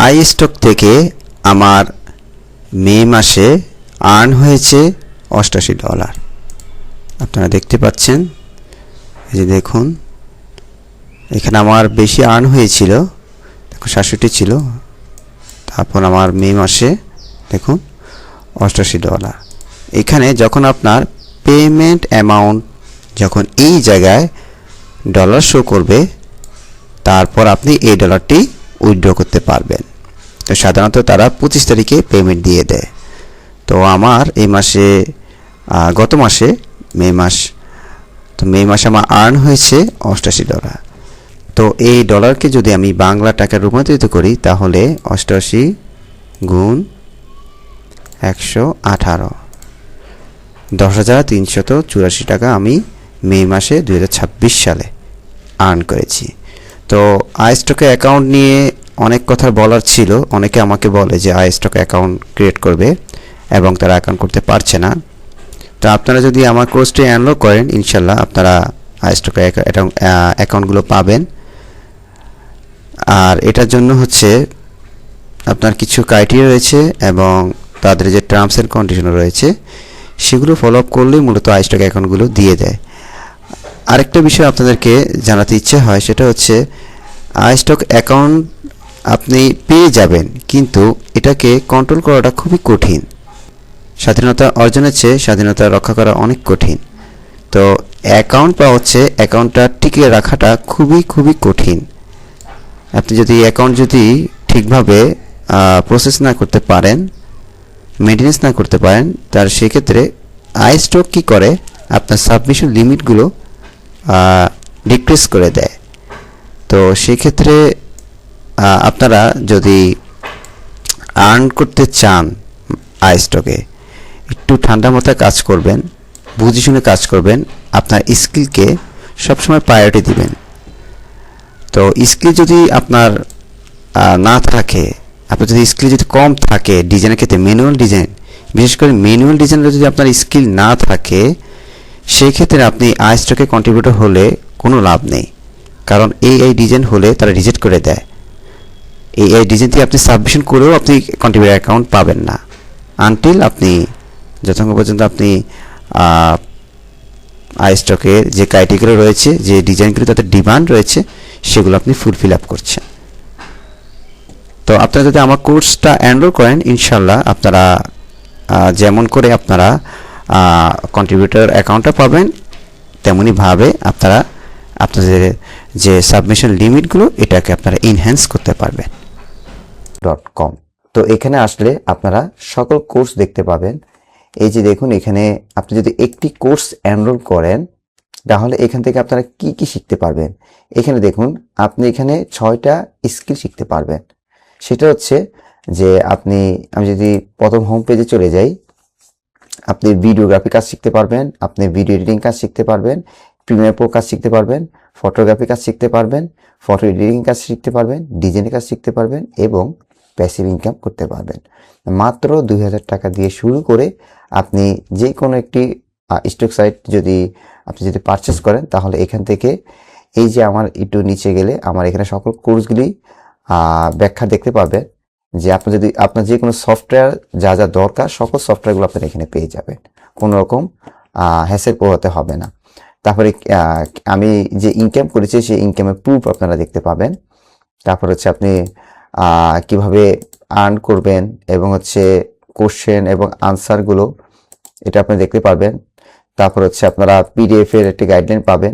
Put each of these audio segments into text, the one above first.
I stock থেকে আমার মে মাসে আর্ন হয়েছে $88। আপনারা দেখতে পাচ্ছেন, এই যে দেখুন, এখানে আমার বেশি আর্ন হয়েছিল, দেখুন 67 ছিল, তারপর আমার মে মাসে দেখুন $88। এখানে যখন আপনার পেমেন্ট অ্যামাউন্ট যখন এই জায়গায় ডলার শো করবে, তারপর আপনি এই ডলারটি উইথড্র করতে পারবেন। তো সাধারণত তারা 25 তারিখে পেমেন্ট দিয়ে দেয়। তো আমার এই মাসে গত মাসে মে মাসে আমার আর্ন হয়েছে $88। তো এই ডলারকে যদি আমি বাংলা টাকায় রূপান্তরিত করি, তাহলে 88 গুণ 118, 10,384 টাকা আমি মে মাসে 2026 সালে আর্ন করেছি। তো আই স্টকে অ্যাকাউন্ট নিয়ে অনেক কথা বলার ছিল। অনেকে আমাকে বলে যে আই স্টক অ্যাকাউন্ট ক্রিয়েট করবে এবং তারা অ্যাকাউন্ট করতে পারছে না। তো আপনারা যদি আমার কোর্সটি এনরোল করেন, ইনশাল্লাহ আপনারা আই স্টকে অ্যাকাউন্টগুলো পাবেন। আর এটার জন্য হচ্ছে আপনার কিছু ক্রাইটেরিয়া রয়েছে এবং তাদের যে টার্মস অ্যান্ড কন্ডিশন রয়েছে, সেগুলো ফলো আপ করলেই মূলত আই স্টক অ্যাকাউন্টগুলো দিয়ে দেয়। আরেকটা বিষয় আপনাদেরকে জানাতে ইচ্ছে হয়, সেটা হচ্ছে আই স্টক অ্যাকাউন্ট আপনি পেয়ে যাবেন, কিন্তু এটাকে কন্ট্রোল করাটা খুবই কঠিন। স্বাধীনতা অর্জনের চেয়ে স্বাধীনতা রক্ষা করা অনেক কঠিন। তো অ্যাকাউন্ট পাওয়া হচ্ছে, অ্যাকাউন্টটা টিকিয়ে রাখাটা খুবই কঠিন। আপনি যদি অ্যাকাউন্ট যদি ঠিকভাবে প্রসেস না করতে পারেন, মেনটেনেন্স না করতে পারেন, তার সেক্ষেত্রে আই স্টক কী করে, আপনার সাবমিশন লিমিটগুলো ডিক্রিজ করে দেয়। তো সেক্ষেত্রে আপনারা যদি আর্ন করতে চান আই স্টকে, একটু ঠান্ডা মাথায় কাজ করবেন, বুঝে শুনে কাজ করবেন, আপনার স্কিলকে সবসময় প্রায়োরিটি দিবেন। তো স্কিল যদি আপনার না থাকে, আপনার যদি স্কিল যদি কম থাকে ডিজাইনের ক্ষেত্রে, ম্যানুয়াল ডিজাইন, বিশেষ করে ম্যানুয়াল ডিজাইনের যদি আপনার স্কিল না থাকে, সেই ক্ষেত্রে আপনি আই স্টকে কন্ট্রিবিউটর হলে কোনো লাভ নেই। কারণ এই ডিজাইন হলে তারা রিজেক্ট করে দেয়। এই ডিজাইন দিয়ে আপনি সাবমিশন করেও আপনি কন্ট্রিবিউটর অ্যাকাউন্ট পাবেন না, আনটিল আপনি যতক্ষণ পর্যন্ত আপনি আই স্টকের যে ক্রাইটেরিয়া রয়েছে, যে ডিজাইনগুলো তাদের ডিমান্ড রয়েছে, সেগুলো আপনি ফুলফিল আপ করছেন। তো আপনারা যদি আমার কোর্সটা এনরোল করেন, ইনশাল্লাহ আপনারা যেমন করে আপনারা কন্ট্রিবিউটর অ্যাকাউন্টটা পাবেন, তেমনইভাবে আপনারা আপনাদের যে সাবমিশন লিমিটগুলো, এটাকে আপনারা এনহ্যান্স করতে পারবেন। .com। তো এখানে আসলে আপনারা সকল কোর্স দেখতে পাবেন। এই যে দেখুন, এখানে আপনি যদি একটি কোর্স এনরোল করেন, তাহলে এখান থেকে আপনারা কি কি শিখতে পারবেন। এখানে দেখুন, আপনি এখানে 6টা স্কিল শিখতে পারবেন। সেটা হচ্ছে যে আমি যদি প্রথম হোম পেজে চলে যাই, আপনি ভিডিওগ্রাফি কাজ শিখতে পারবেন, আপনি ভিডিও এডিটিং কাজ শিখতে পারবেন, প্রিমিয়ার প্রো কাজ শিখতে পারবেন, ফটোগ্রাফি কাজ শিখতে পারবেন, ফটো এডিটিং কাজ শিখতে পারবেন, ডিজাইনের কাজ শিখতে পারবেন এবং প্যাসিভ ইনকাম করতে পারবেন। মাত্র 2000 টাকা দিয়ে শুরু করে আপনি যে কোনো একটি স্টক সাইট যদি পারচেস করেন, তাহলে এখান থেকে এই যে আমার একটু নিচে গেলে আমার এখানে সকল কোর্সগুলি ব্যাখ্যা দেখতে পাবেন, যে আপনার যে কোনো সফটওয়্যার যা দরকার, সকল সফটওয়্যারগুলো আপনারা এখানে পেয়ে যাবেন, কোনো রকম হ্যাসেল পোহাতে হবে না। তারপরে আমি যে ইনকাম করেছি, সেই ইনকামের প্রুফ আপনারা দেখতে পাবেন। তারপর হচ্ছে আপনি কিভাবে আর্ন করবেন এবং হচ্ছে কোশ্চেন এবং আনসারগুলো, এটা আপনি দেখতে পারবেন। তারপর হচ্ছে আপনারা পিডিএফ এর একটি গাইডলাইন পাবেন।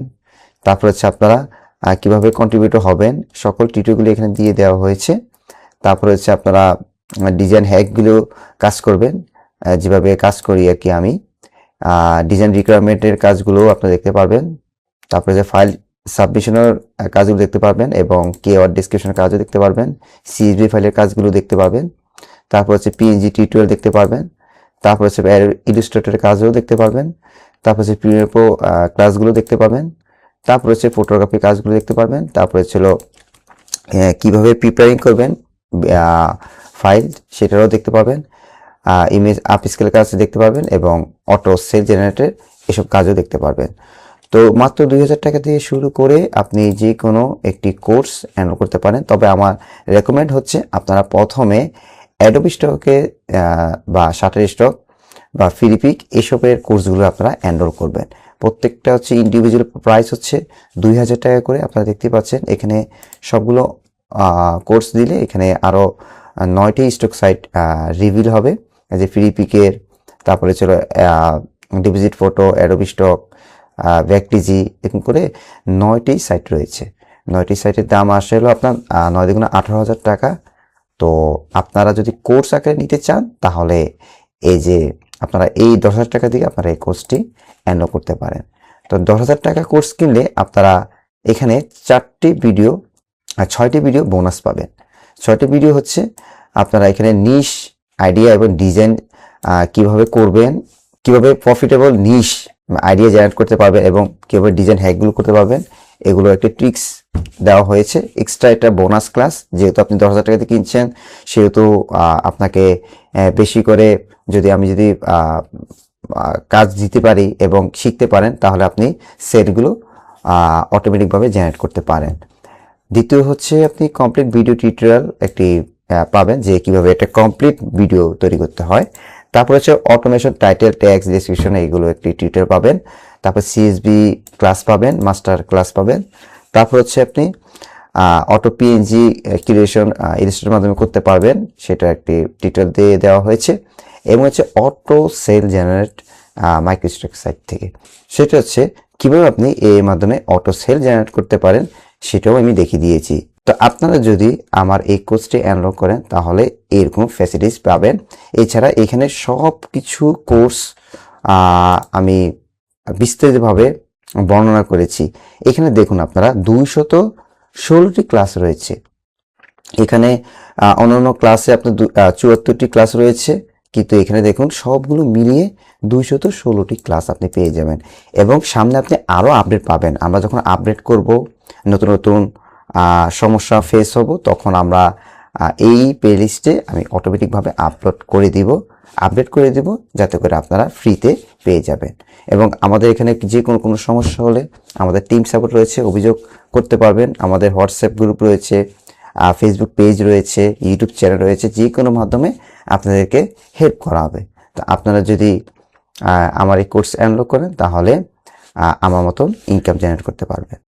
তারপর হচ্ছে আপনারা কিভাবে কন্ট্রিবিউটর হবেন, সকল টিউটোরিয়ালগুলো এখানে দিয়ে দেওয়া হয়েছে। তারপর হচ্ছে আপনারা ডিজাইন হ্যাকগুলো কাজ করবেন, যেভাবে কাজ করি আর কি আমি, ডিজাইন রিকোয়ারমেন্টের কাজগুলো আপনারা দেখতে পারবেন। তারপরে যে ফাইল সাবমিশনের কাজগুলো দেখতে পারবেন এবং কিওয়ার্ড ডেসক্রিপশনের কাজও দেখতে পারবেন, সিএসভি ফাইলের কাজগুলো দেখতে পারবেন। তারপর হচ্ছে পিএনজি টিউটোরিয়াল দেখতে পারবেন। তারপর হচ্ছে ইলাস্ট্রেটরের কাজও দেখতে পারবেন। তারপর হচ্ছে প্রিমিয়ার প্রো ক্লাসগুলো দেখতে পাবেন। তারপর হচ্ছে ফটোগ্রাফি কাজগুলো দেখতে পারবেন। তারপর হচ্ছিল কিভাবে প্রিপেয়ারিং করবেন ফাইল, সেটাও দেখতে পাবেন। ইমেজ আপস্কেল কাজ দেখতে পারবেন এবং অটো সেল জেনারেটর এসব কাজও দেখতে পারবেন। তো মাত্র 2000 টাকা দিয়ে শুরু করে আপনি যে কোনো একটি কোর্স এনরোল করতে পারেন। তবে আমার রেকমেন্ড হচ্ছে আপনারা প্রথমে অ্যাডোবি স্টকে বা শাটারস্টক বা ফিলিপিক এসবের কোর্সগুলো আপনারা এনরোল করবেন। প্রত্যেকটা হচ্ছে ইন্ডিভিজুয়াল প্রাইস হচ্ছে 2000 টাকা করে। আপনারা দেখতে পাচ্ছেন এখানে সবগুলো কোর্স দিলে এখানে আরও 9টি স্টক সাইট রিভিল হবে, যে ফিলিপিকের, তারপরে ছিল ডিপোজিট ফটো, অ্যাডোবি স্টক, ব্যাকটিজি, এরকম করে 9টি সাইট রয়েছে। 9টি সাইটের দাম আসে হলো আপনার 9 দুগুণে 18,000 টাকা। তো আপনারা যদি কোর্স আকারে নিতে চান তাহলে এই যে আপনারা এই 10,000 টাকা দিয়ে আপনারা এই কোর্সটি এনরোল করতে পারেন। তো 10,000 টাকা কোর্স কিনলে আপনারা এখানে 6টি ভিডিও বোনাস পাবেন। 6টি ভিডিও হচ্ছে আপনারা এখানে নিশ আইডিয়া এবং ডিজাইন কিভাবে করবেন, কিভাবে প্রফিটেবল নিশ আইডিয়া জেনারেট করতে পারবেন এবং কিভাবে ডিজাইন হ্যাকগুলো করতে পারবেন, এগুলো একটা ট্রিক্স দেওয়া হয়েছে। এক্সট্রা একটা বোনাস ক্লাস, যেহেতু আপনি 10,000 টাকাতে কিনছেন সেহেতু আপনাকে বেশি করে আমি যদি কাজ দিতে পারি এবং শিখতে পারেন তাহলে আপনি সেটগুলো অটোমেটিকভাবে জেনারেট করতে পারেন। দ্বিতীয় হচ্ছে আপনি কমপ্লিট ভিডিও টিউটোরিয়াল একটি পাবেন, যে কিভাবে একটা কমপ্লিট ভিডিও তৈরি করতে হয়। তারপর হচ্ছে অটোমেশন, টাইটেল, ট্যাক্স, ডেসক্রিপশন, এইগুলো একটি টিউটোরিয়াল পাবেন। তারপর সিএসবি ক্লাস পাবেন, মাস্টার ক্লাস পাবেন। তারপর হচ্ছে আপনি অটো পিএনজি ক্রিয়েশন ইলাস্ট্রেটরের মাধ্যমে করতে পারবেন, সেটা একটি টিউটোরিয়াল দিয়ে দেওয়া হয়েছে। এবং হচ্ছে অটো সেল জেনারেট মাইক্রোস্ট্রাক সাইট থেকে, সেটা হচ্ছে কিভাবে আপনি এর মাধ্যমে অটো সেল জেনারেট করতে পারেন, সেটাও আমি দেখিয়ে দিয়েছি। তো আপনারা যদি আমার এই কোর্সটি এনরোল করেন তাহলে এরকম ফ্যাসিলিটিস পাবেন। এছাড়া এখানে সব কিছু কোর্স আমি বিস্তারিতভাবে বর্ণনা করেছি। এখানে দেখুন আপনারা 216টি ক্লাস রয়েছে। এখানে অন্যান্য ক্লাসে আপনার 74টি ক্লাস রয়েছে, কিন্তু এখানে দেখুন সবগুলো মিলিয়ে 216টি ক্লাস আপনি পেয়ে যাবেন। এবং সামনে আপনি আরও আপডেট পাবেন। আমরা যখন আপডেট করব, নতুন নতুন সমস্যা ফেস হব, তখন আমরা এই প্লেলিস্টে আমি অটোমেটিকভাবে আপডেট করে দিব, যাতে করে আপনারা ফ্রিতে পেয়ে যাবেন। এবং আমাদের এখানে যে কোনো সমস্যা হলে আমাদের টিম সাপোর্ট রয়েছে, অভিযোগ করতে পারবেন। আমাদের হোয়াটসঅ্যাপ গ্রুপ রয়েছে, ফেসবুক পেজ রয়েছে, ইউটিউব চ্যানেল রয়েছে, যে কোনো মাধ্যমে আপনাদেরকে হেল্প করা হবে। তো আপনারা যদি আমার এই কোর্স এনরোল করেন তাহলে আমার মতন ইনকাম জেনারেট করতে পারবেন।